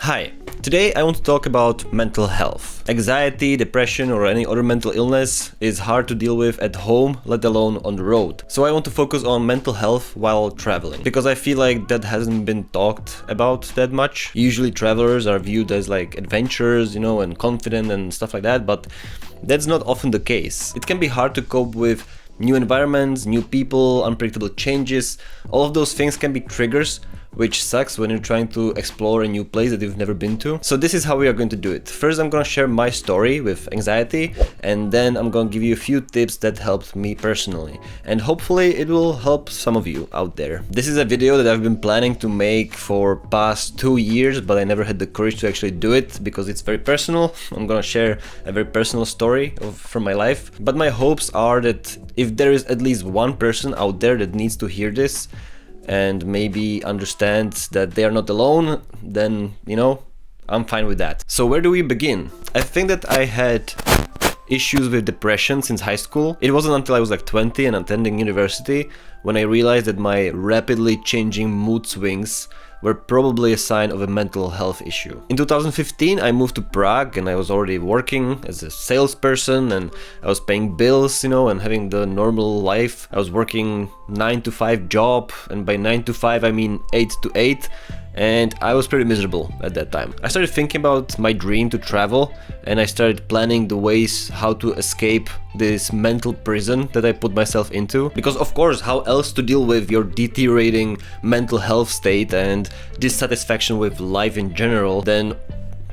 Hi, today I want to talk about mental health. Anxiety, depression or any other mental illness is hard to deal with at home, let alone on the road. So I want to focus on mental health while traveling, because I feel like that hasn't been talked about that much. Usually travelers are viewed as like adventurers, and confident and stuff like that, but that's not often the case. It can be hard to cope with new environments, new people, unpredictable changes. All of those things can be triggers, which sucks when you're trying to explore a new place that you've never been to. So this is how we are going to do it. First, I'm gonna share my story with anxiety, and then I'm gonna give you a few tips that helped me personally. And hopefully it will help some of you out there. This is a video that I've been planning to make for past 2 years, but I never had the courage to actually do it because it's very personal. I'm gonna share a very personal story from my life. But my hopes are that if there is at least one person out there that needs to hear this, and maybe understand that they are not alone, then, I'm fine with that. So where do we begin? I think that I had issues with depression since high school. It wasn't until I was like 20 and attending university when I realized that my rapidly changing mood swings were probably a sign of a mental health issue. In 2015, I moved to Prague and I was already working as a salesperson and I was paying bills, and having the normal life. I was working 9-to-5 job, and by 9 to 5 I mean 8 to 8. And I was pretty miserable at that time. I started thinking about my dream to travel, and I started planning the ways how to escape this mental prison that I put myself into. Because of course, how else to deal with your deteriorating mental health state and dissatisfaction with life in general than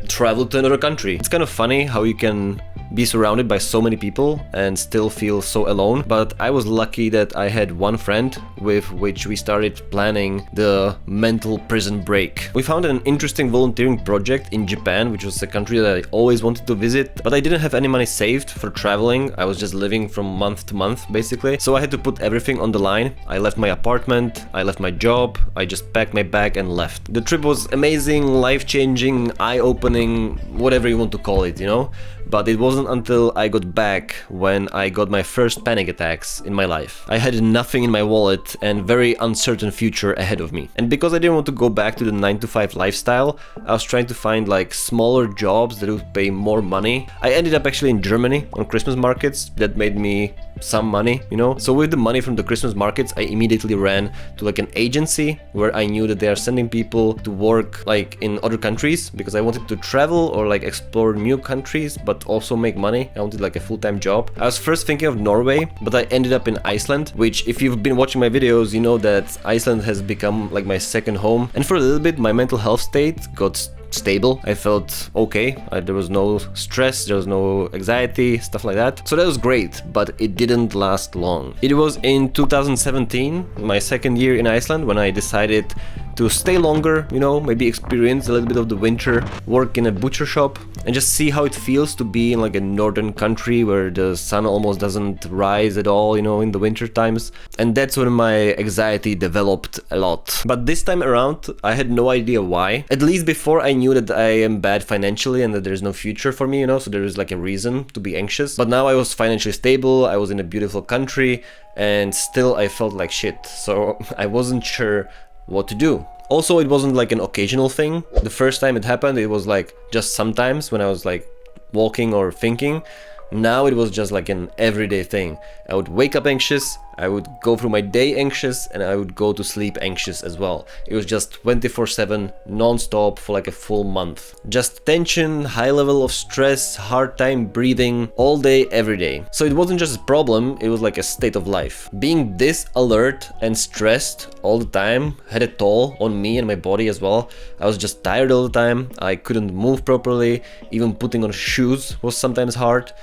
travel to another country. It's kind of funny how you can be surrounded by so many people and still feel so alone, but I was lucky that I had one friend with which we started planning the mental prison break. We found an interesting volunteering project in Japan, which was a country that I always wanted to visit, but I didn't have any money saved for traveling. I was just living from month to month basically, so I had to put everything on the line. I left my apartment, I left my job, I just packed my bag and left. The trip was amazing, life-changing, eye-opening, whatever you want to call it, but it wasn't until I got back when I got my first panic attacks in my life. I had nothing in my wallet and very uncertain future ahead of me. And because I didn't want to go back to the 9-to-5 lifestyle, I was trying to find like smaller jobs that would pay more money. I ended up actually in Germany on Christmas markets. That made me some money, So with the money from the Christmas markets, I immediately ran to like an agency where I knew that they are sending people to work like in other countries, because I wanted to travel or like explore new countries, but also make money. I wanted like a full-time job. I was first thinking of Norway, but I ended up in Iceland, which if you've been watching my videos, you know that Iceland has become like my second home. And for a little bit, my mental health state got stable. I felt okay. There was no stress, there was no anxiety, stuff like that. So that was great, but it didn't last long. It was in 2017, my second year in Iceland, when I decided to stay longer, maybe experience a little bit of the winter, work in a butcher shop, and just see how it feels to be in like a northern country where the sun almost doesn't rise at all, in the winter times. And that's when my anxiety developed a lot. But this time around, I had no idea why. At least before, I knew that I am bad financially and that there's no future for me, so there is like a reason to be anxious. But now I was financially stable, I was in a beautiful country, and still I felt like shit. So I wasn't sure what to do. Also, it wasn't like an occasional thing. The first time it happened, it was like just sometimes when I was like walking or thinking. Now it was just like an everyday thing. I would wake up anxious, I would go through my day anxious, and I would go to sleep anxious as well. It was just 24/7, non-stop for like a full month. Just tension, high level of stress, hard time breathing, all day, every day. So it wasn't just a problem, it was like a state of life. Being this alert and stressed all the time had a toll on me and my body as well. I was just tired all the time, I couldn't move properly, even putting on shoes was sometimes hard.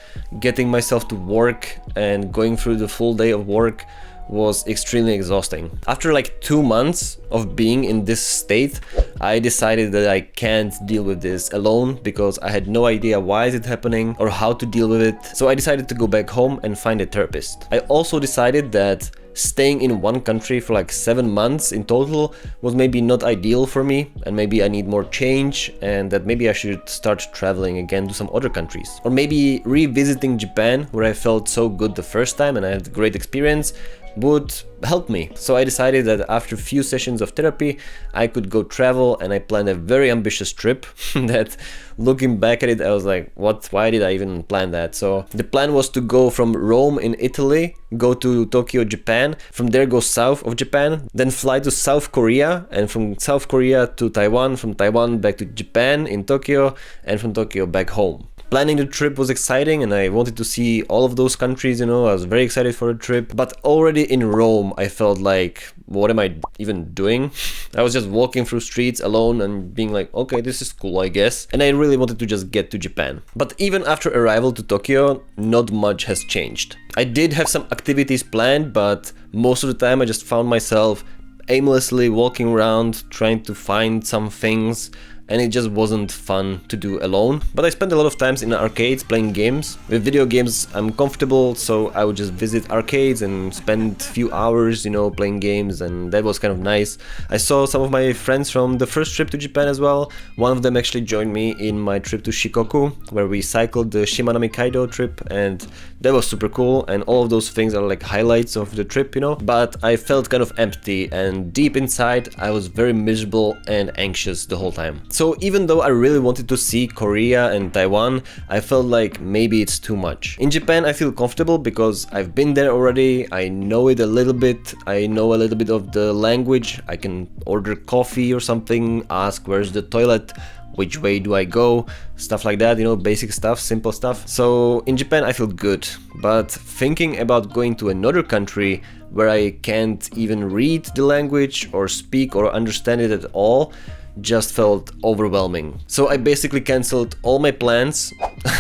Getting myself to work and going through the full day of work was extremely exhausting. After like 2 months of being in this state, I decided that I can't deal with this alone, because I had no idea why is it happening or how to deal with it. So I decided to go back home and find a therapist. I also decided that staying in one country for like 7 months in total was maybe not ideal for me, and maybe I need more change, and that maybe I should start traveling again to some other countries. Or maybe revisiting Japan, where I felt so good the first time and I had a great experience, would help me. So I decided that after a few sessions of therapy I could go travel, and I planned a very ambitious trip that, looking back at it, I was like, what, why did I even plan that? So the plan was to go from Rome in Italy, go to Tokyo, Japan, from there go south of Japan, then fly to South Korea, and from South Korea to Taiwan, from Taiwan back to Japan in Tokyo, and from Tokyo back home. Planning the trip was exciting, and I wanted to see all of those countries, I was very excited for the trip. But already in Rome, I felt like, what am I even doing? I was just walking through streets alone and being like, okay, this is cool, I guess. And I really wanted to just get to Japan. But even after arrival to Tokyo, not much has changed. I did have some activities planned, but most of the time I just found myself aimlessly walking around, trying to find some things, and it just wasn't fun to do alone. But I spent a lot of times in arcades playing games. With video games I'm comfortable, so I would just visit arcades and spend a few hours, playing games, and that was kind of nice. I saw some of my friends from the first trip to Japan as well. One of them actually joined me in my trip to Shikoku, where we cycled the Shimanami Kaido trip, and that was super cool, and all of those things are like highlights of the trip, But I felt kind of empty, and deep inside I was very miserable and anxious the whole time. So even though I really wanted to see Korea and Taiwan, I felt like maybe it's too much. In Japan I feel comfortable because I've been there already, I know it a little bit, I know a little bit of the language, I can order coffee or something, ask where's the toilet, which way do I go, stuff like that, basic stuff, simple stuff. So in Japan I feel good, but thinking about going to another country where I can't even read the language or speak or understand it at all just felt overwhelming. So I basically cancelled all my plans,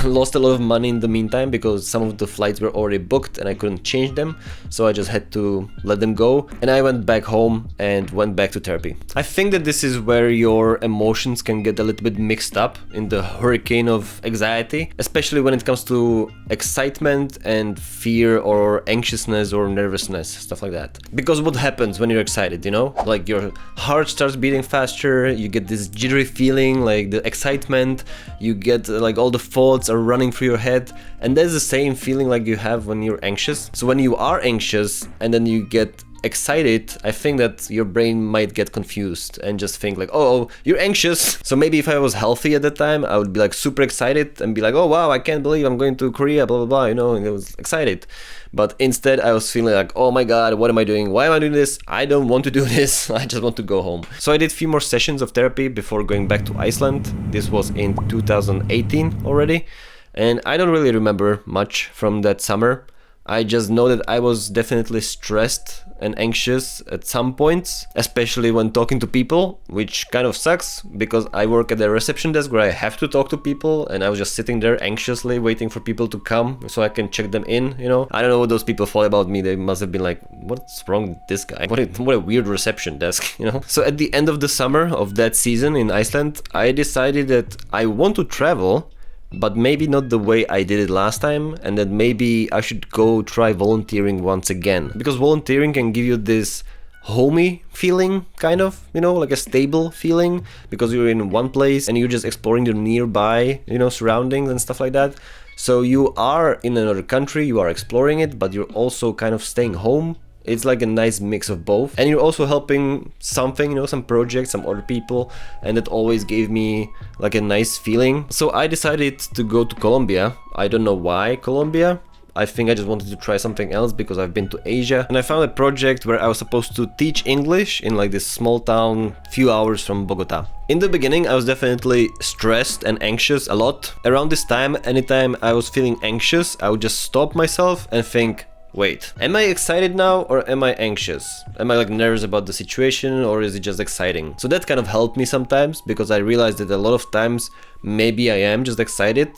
lost a lot of money in the meantime because some of the flights were already booked and I couldn't change them, so I just had to let them go, and I went back home and went back to therapy. I think that this is where your emotions can get a little bit mixed up in the hurricane of anxiety, especially when it comes to excitement and fear or anxiousness or nervousness, stuff like that. Because what happens when you're excited, like your heart starts beating faster, you get this jittery feeling, like the excitement, you get like all the thoughts are running through your head, and that's the same feeling like you have when you're anxious. So when you are anxious and then you get excited, I think that your brain might get confused and just think like, oh, you're anxious. So maybe if I was healthy at that time, I would be like super excited and be like, oh wow, I can't believe I'm going to Korea, blah blah blah, and I was excited. But instead I was feeling like, oh my god, what am I doing? Why am I doing this? I don't want to do this. I just want to go home. So I did a few more sessions of therapy before going back to Iceland. This was in 2018 already, and I don't really remember much from that summer. I just know that I was definitely stressed and anxious at some points, especially when talking to people, which kind of sucks because I work at the reception desk where I have to talk to people, and I was just sitting there anxiously waiting for people to come so I can check them in, I don't know what those people thought about me. They must have been like, what's wrong with this guy? What a weird reception desk, So at the end of the summer of that season in Iceland, I decided that I want to travel, but maybe not the way I did it last time, and that maybe I should go try volunteering once again. Because volunteering can give you this homey feeling, kind of, like a stable feeling, because you're in one place and you're just exploring the nearby, surroundings and stuff like that. So you are in another country, you are exploring it, but you're also kind of staying home. It's like a nice mix of both, and you're also helping something, some projects, some other people, and it always gave me like a nice feeling. So I decided to go to Colombia. I don't know why Colombia. I think I just wanted to try something else because I've been to Asia, and I found a project where I was supposed to teach English in like this small town few hours from Bogota. In the beginning I was definitely stressed and anxious a lot. Around this time, anytime I was feeling anxious, I would just stop myself and think, wait, am I excited now or am I anxious? Am I like nervous about the situation, or is it just exciting? So that kind of helped me sometimes, because I realized that a lot of times maybe I am just excited,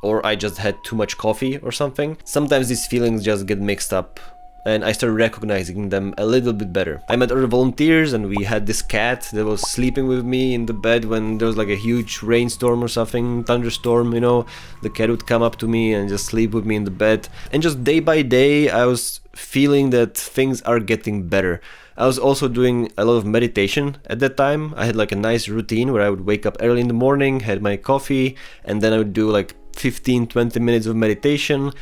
or I just had too much coffee or something. Sometimes these feelings just get mixed up and I started recognizing them a little bit better. I met other volunteers, and we had this cat that was sleeping with me in the bed when there was like a huge rainstorm or something, thunderstorm, you know. The cat would come up to me and just sleep with me in the bed. And just day by day, I was feeling that things are getting better. I was also doing a lot of meditation at that time. I had like a nice routine where I would wake up early in the morning, had my coffee, and then I would do like 15-20 minutes of meditation,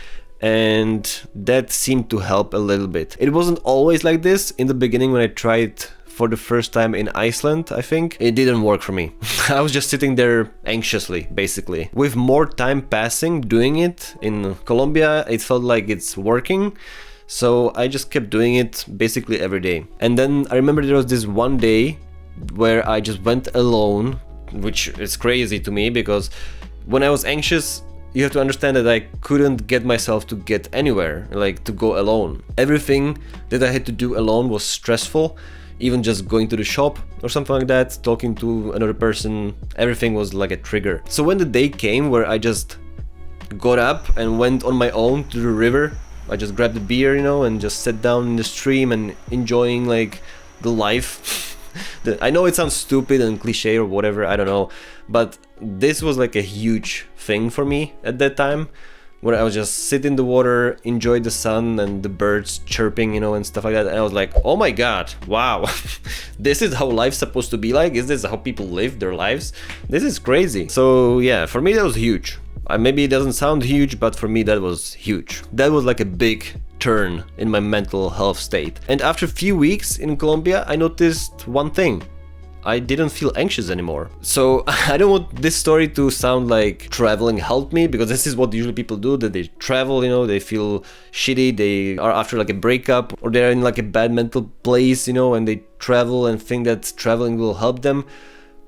and that seemed to help a little bit. It wasn't always like this. In the beginning, when I tried for the first time in Iceland, I think, it didn't work for me. I was just sitting there anxiously, basically. With more time passing doing it in Colombia, it felt like it's working. So I just kept doing it basically every day. And then I remember there was this one day where I just went alone, which is crazy to me because when I was anxious, you have to understand that I couldn't get myself to get anywhere, like to go alone. Everything that I had to do alone was stressful. Even just going to the shop or something like that, talking to another person, everything was like a trigger. So when the day came where I just got up and went on my own to the river, I just grabbed a beer, you know, and just sat down in the stream and enjoying like the life. I know it sounds stupid and cliche or whatever, I don't know, but this was like a huge thing for me at that time, where I was just sit in the water, enjoy the sun and the birds chirping, you know, and stuff like that. And I was like, oh my god, wow, this is how life's supposed to be like? Is this how people live their lives? This is crazy. So yeah, for me that was huge. Maybe it doesn't sound huge, but for me that was huge. That was like a big turn in my mental health state. And after a few weeks in Colombia, I noticed one thing. I didn't feel anxious anymore. So I don't want this story to sound like traveling helped me, because this is what usually people do, that they travel, you know, they feel shitty, they are after like a breakup, or they're in like a bad mental place, you know, and they travel and think that traveling will help them.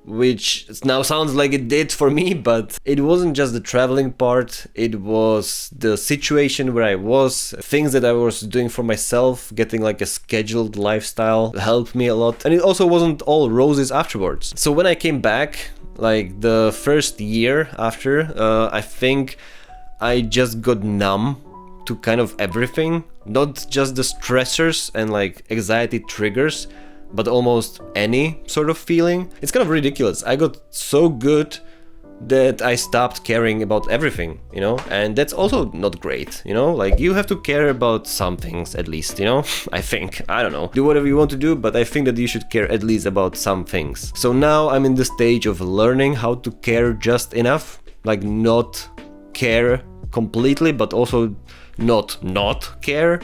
Which now sounds like it did for me, but it wasn't just the traveling part, it was the situation where I was, things that I was doing for myself, getting like a scheduled lifestyle helped me a lot. And it also wasn't all roses afterwards. So when I came back, like the first year after, I think I just got numb to kind of everything, not just the stressors and like anxiety triggers, but almost any sort of feeling. It's kind of ridiculous. I got so good that I stopped caring about everything, you know, and that's also not great, you know, like you have to care about some things at least, you know, I think, I don't know, do whatever you want to do, but I think that you should care at least about some things. So now I'm in the stage of learning how to care just enough, like not care completely, but also not care.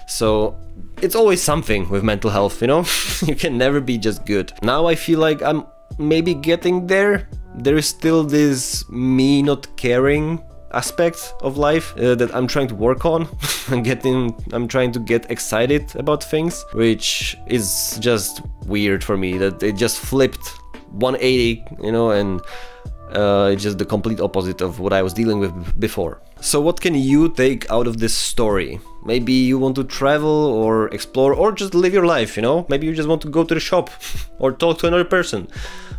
So it's always something with mental health, you know? You can never be just good. Now I feel like I'm maybe getting there. There is still this me not caring aspect of life that I'm trying to work on. I'm trying to get excited about things, which is just weird for me, that it just flipped 180, you know, and it's just the complete opposite of what I was dealing with before. So what can you take out of this story? Maybe you want to travel or explore or just live your life, you know? Maybe you just want to go to the shop or talk to another person,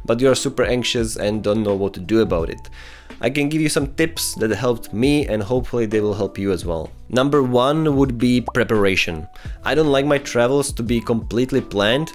but you are super anxious and don't know what to do about it. I can give you some tips that helped me, and hopefully they will help you as well. Number one would be preparation. I don't like my travels to be completely planned,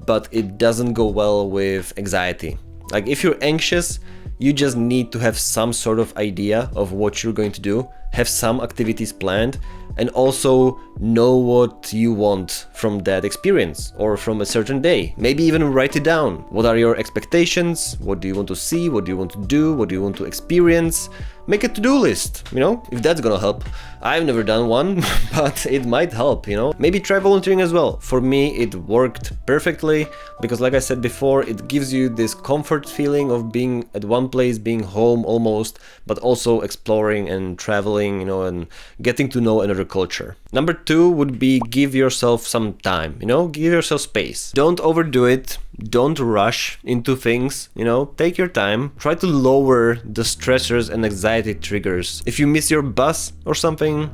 but it doesn't go well with anxiety. Like if you're anxious, you just need to have some sort of idea of what you're going to do, have some activities planned, and also know what you want from that experience or from a certain day. Maybe even write it down. What are your expectations? What do you want to see? What do you want to do? What do you want to experience? Make a to-do list, you know, if that's gonna help. I've never done one, but it might help, you know. Maybe try volunteering as well. For me, it worked perfectly because, like I said before, it gives you this comfort feeling of being at one place, being home almost, but also exploring and traveling, you know, and getting to know another culture. Number two would be give yourself some time, you know, give yourself space. Don't overdo it. Don't rush into things, you know, take your time. Try to lower the stressors and anxiety triggers. If you miss your bus or something,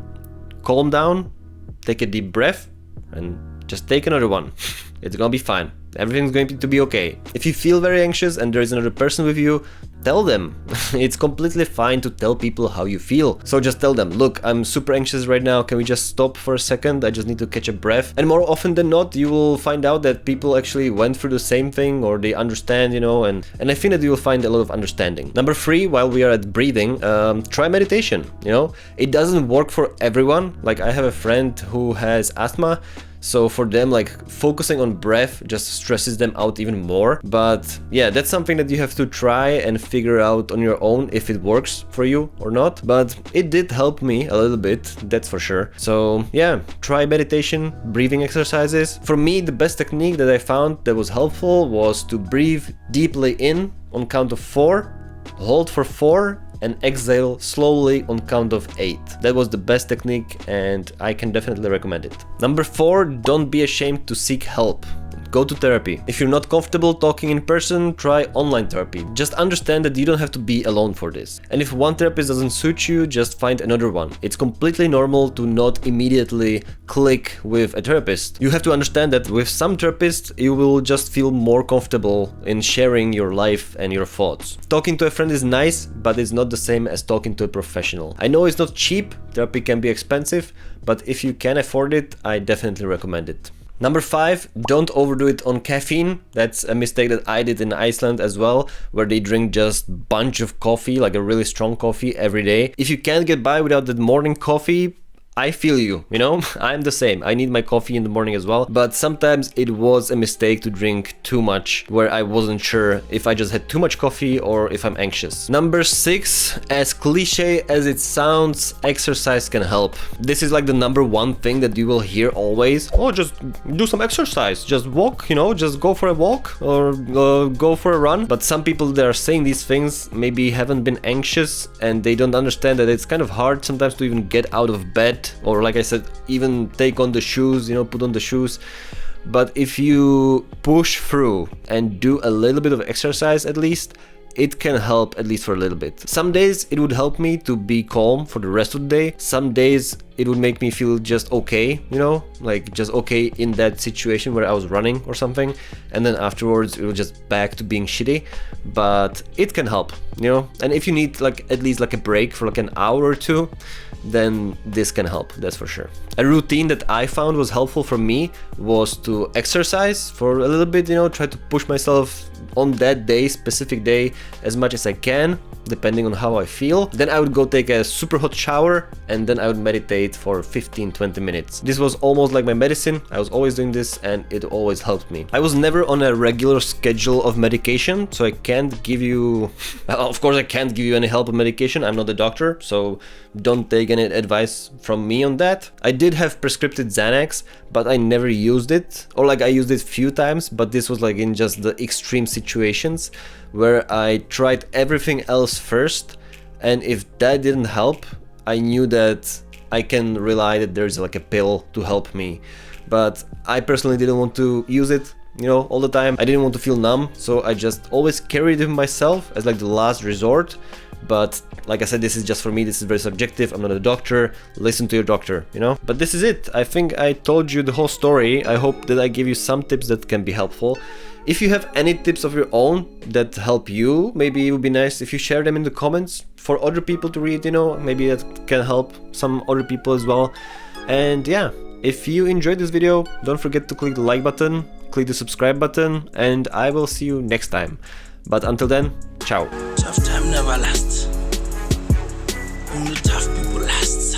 calm down, take a deep breath, and just take another one. It's gonna be fine. Everything's going to be okay. If you feel very anxious and there is another person with you, tell them. It's completely fine to tell people how you feel. So just tell them, look, I'm super anxious right now. Can we just stop for a second? I just need to catch a breath. And more often than not, you will find out that people actually went through the same thing, or they understand, you know, and I think that you will find a lot of understanding. Number 3, while we are at breathing, try meditation, you know. It doesn't work for everyone. Like, I have a friend who has asthma, so for them, like, focusing on breath just stresses them out even more. But yeah, that's something that you have to try and figure out on your own if it works for you or not. But it did help me a little bit, that's for sure. So yeah, try meditation, breathing exercises. For me, the best technique that I found that was helpful was to breathe deeply in on count of 4, hold for 4, and exhale slowly on count of 8. That was the best technique and I can definitely recommend it. Number 4, don't be ashamed to seek help. Go to therapy. If you're not comfortable talking in person, try online therapy. Just understand that you don't have to be alone for this. And if one therapist doesn't suit you, just find another one. It's completely normal to not immediately click with a therapist. You have to understand that with some therapists, you will just feel more comfortable in sharing your life and your thoughts. Talking to a friend is nice, but it's not the same as talking to a professional. I know it's not cheap, therapy can be expensive, but if you can afford it, I definitely recommend it. Number 5, don't overdo it on caffeine. That's a mistake that I did in Iceland as well, where they drink just bunch of coffee, like a really strong coffee every day. If you can't get by without that morning coffee, I feel you, you know, I'm the same. I need my coffee in the morning as well, but sometimes it was a mistake to drink too much where I wasn't sure if I just had too much coffee or if I'm anxious. Number 6, as cliche as it sounds, exercise can help. This is like the number 1 thing that you will hear always. Oh, just do some exercise, just walk, you know, just go for a walk or go for a run. But some people that are saying these things maybe haven't been anxious and they don't understand that it's kind of hard sometimes to even get out of bed, or like I said, even take on the shoes, you know, put on the shoes. But if you push through and do a little bit of exercise at least, it can help at least for a little bit. Some days it would help me to be calm for the rest of the day. Some days it would make me feel just okay, you know, like just okay in that situation where I was running or something. And then afterwards it was just back to being shitty. But it can help, you know. And if you need like at least like a break for like an hour or 2, then this can help, that's for sure. A routine that I found was helpful for me was to exercise for a little bit, you know, try to push myself on that day, specific day, as much as I can, depending on how I feel. Then I would go take a super hot shower and then I would meditate for 15-20 minutes. This was almost like my medicine. I was always doing this and it always helped me. I was never on a regular schedule of medication, so I can't give you, of course I can't give you any help with medication. I'm not a doctor, so don't take any advice from me on that. I did have prescribed Xanax, but I never used it, or like I used it few times, but this was like in just the extreme situations where I tried everything else first, and if that didn't help, I knew that I can rely that there's like a pill to help me. But I personally didn't want to use it, you know, all the time. I didn't want to feel numb, so I just always carried it myself as like the last resort. But like I said, this is just for me, this is very subjective, I'm not a doctor, listen to your doctor, you know? But this is it, I think I told you the whole story. I hope that I gave you some tips that can be helpful. If you have any tips of your own that help you, maybe it would be nice if you share them in the comments for other people to read, you know, maybe that can help some other people as well. And yeah, if you enjoyed this video, don't forget to click the like button, click the subscribe button, and I will see you next time. But until then, ciao. Tough time never lasts. Only tough people last.